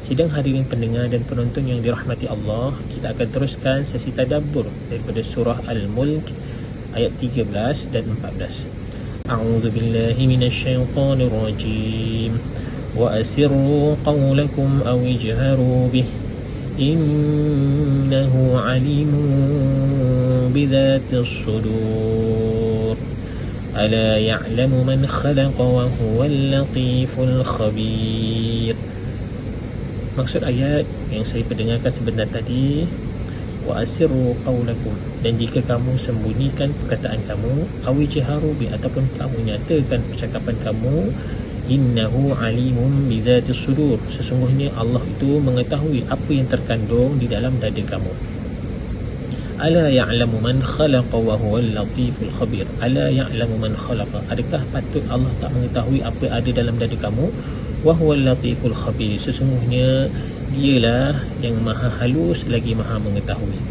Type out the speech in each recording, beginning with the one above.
Sidang hadirin pendengar dan penonton yang dirahmati Allah, kita akan teruskan sesi tadabbur daripada surah Al-Mulk ayat 13 dan 14. A'udzu billahi minasyaitonir rajim. Wa asirru qawlakum aw ijharu bih innahu alimun bidzatis sudur. Ala ya'lamu man khalaqa wa huwal latiful khabir. Maksud ayat yang saya pendengarkan sebentar tadi, wa asirru qawlakum, dan jika kamu sembunyikan perkataan kamu, awijharu bi, ataupun kamu nyatakan percakapan kamu, innahu alimun bidzatis sudur, sesungguhnya Allah itu mengetahui apa yang terkandung di dalam dada kamu. Ala ya'lamu man khalaqa wa huwal latiful khabir. Ala ya'lamu man khalaqa, adakah patut Allah tak mengetahui apa yang ada dalam dada kamu? Wa huwal latiful khabir, sesungguhnya dialah yang maha halus lagi maha mengetahui.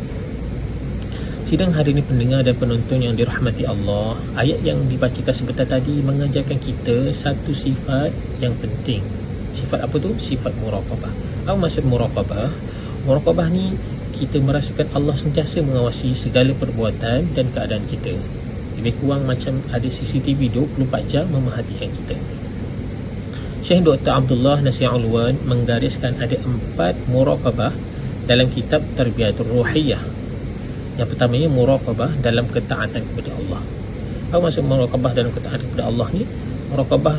Sidang hadirin pendengar dan penonton yang dirahmati Allah, ayat yang dibacakan sebentar tadi mengajarkan kita satu sifat yang penting. Sifat apa tu? Sifat muraqabah. Apa maksud muraqabah? Muraqabah ni kita merasakan Allah sentiasa mengawasi segala perbuatan dan keadaan kita. Lebih kurang macam ada CCTV 24 jam memerhatikan kita. Syekh Dr. Abdullah Nasir Ulwan menggariskan ada 4 muraqabah dalam kitab Tarbiyatul Ruhiyah. Yang pertamanya muraqabah dalam ketaatan kepada Allah. Apa maksud muraqabah dalam ketaatan kepada Allah ni? Muraqabah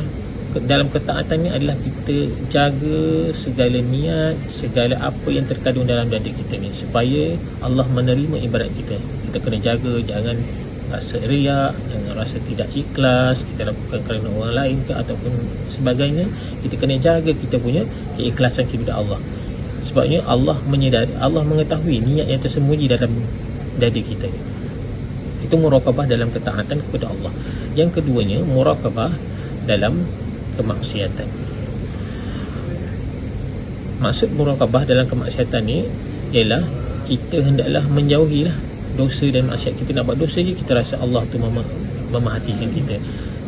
dalam ketaatan ni adalah kita jaga segala niat, segala apa yang terkandung dalam dada kita ni, supaya Allah menerima ibadat kita. Kita kena jaga, jangan rasa riak, jangan rasa tidak ikhlas, kita lakukan kerana orang lain ke ataupun sebagainya. Kita kena jaga kita punya keikhlasan kepada Allah. Sebabnya Allah menyedari, Allah mengetahui niat yang tersembunyi dalam dada kita ni. Itu muraqabah dalam ketaatan kepada Allah. Yang keduanya, muraqabah dalam kemaksiatan. Maksud muraqabah dalam kemaksiatan ni ialah kita hendaklah menjauhilah dosa dan maksiat. Kita nak buat dosa je, kita rasa Allah tu memerhatikan kita.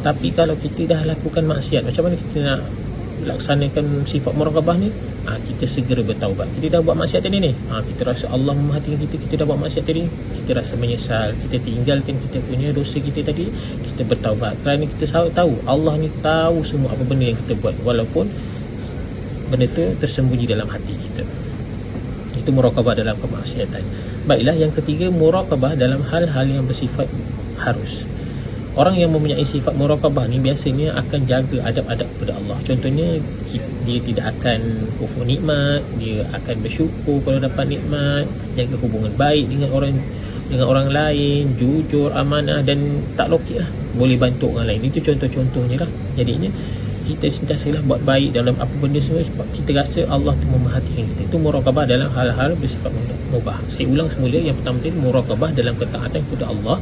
Tapi kalau kita dah lakukan maksiat, macam mana kita nak laksanakan sifat muraqabah ni? Kita segera bertaubat. Kita dah buat maksiat tadi ni, kita rasa Allah memerhatikan kita, kita dah buat maksiat tadi, kita rasa menyesal, kita tinggalkan kita punya dosa kita tadi, kita bertaubat. Kerana kita tahu Allah ni tahu semua apa benda yang kita buat, walaupun benda tu tersembunyi dalam hati kita. Itu muraqabah dalam kemaksiatan. Baiklah, yang ketiga, muraqabah dalam hal-hal yang bersifat harus. Orang yang mempunyai sifat muraqabah ni biasanya akan jaga adab-adab kepada Allah. Contohnya, dia tidak akan kufur nikmat, dia akan bersyukur kalau dapat nikmat, jaga hubungan baik dengan orang lain, jujur, amanah dan tak lokek lah, boleh bantu orang lain. Itu contoh-contohnya lah. Jadinya kita sentiasalah buat baik dalam apa benda semua sebab kita rasa Allah tu memerhatikan kita. Itu muraqabah dalam hal-hal bersifat mubah. Saya ulang semula, yang pertama tadi muraqabah dalam ketaatan kepada Allah.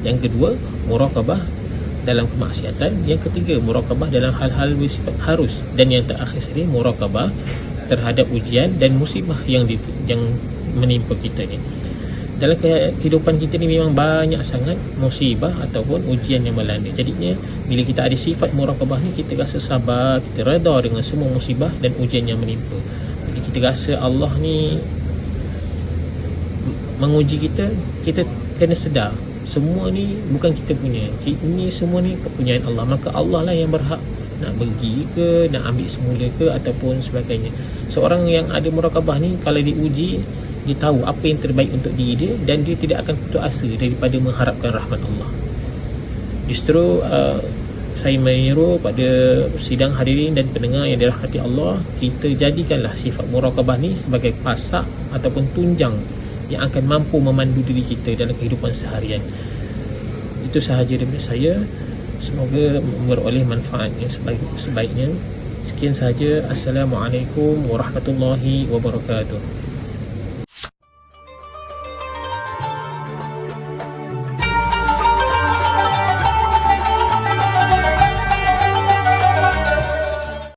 Yang kedua, muraqabah dalam kemaksiatan. Yang ketiga, muraqabah dalam hal-hal bersifat harus. Dan yang terakhir sekali, muraqabah terhadap ujian dan musibah yang menimpa kita ni. Dalam kehidupan kita ni memang banyak sangat musibah ataupun ujian yang melanda. Jadinya bila kita ada sifat muraqabah ni, kita rasa sabar, kita redha dengan semua musibah dan ujian yang menimpa. Jadi kita rasa Allah ni menguji kita, kita kena sedar semua ni bukan kita punya, ini semua ni kepunyaan Allah. Maka Allah lah yang berhak nak bagi ke, nak ambil semula ke ataupun sebagainya. Seorang yang ada muraqabah ni, kalau diuji, dia tahu apa yang terbaik untuk diri dia dan dia tidak akan putus asa daripada mengharapkan rahmat Allah. Justru saya menyeru pada sidang hadirin dan pendengar yang dirahmati Allah, kita jadikanlah sifat muraqabah ni sebagai pasak ataupun tunjang yang akan mampu memandu diri kita dalam kehidupan seharian. Itu sahaja daripada saya. Semoga memperoleh manfaat yang sebaiknya. Sekian sahaja. Assalamualaikum warahmatullahi wabarakatuh.